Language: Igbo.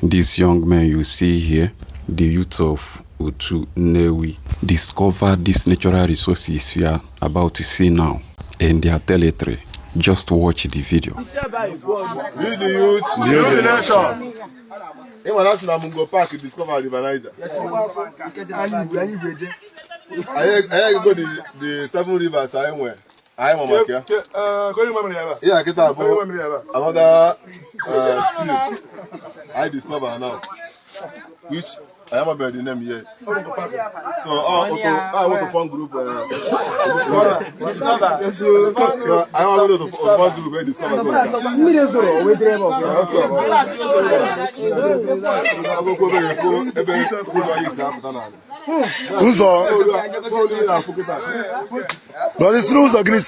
These young men you see here, the youth of Utuh, Nnewi, discovered these natural resources you are about to see now in their territory. Just watch the video. Lead the youth, build the nation. Mungo Park discover River Niger. I go the 7 rivers I went. I am Makia. Yeah, get up. Another stream I discover now, which I am about the name yet. So I want to form group. Discover. I want to form group and discover. But this rules are going to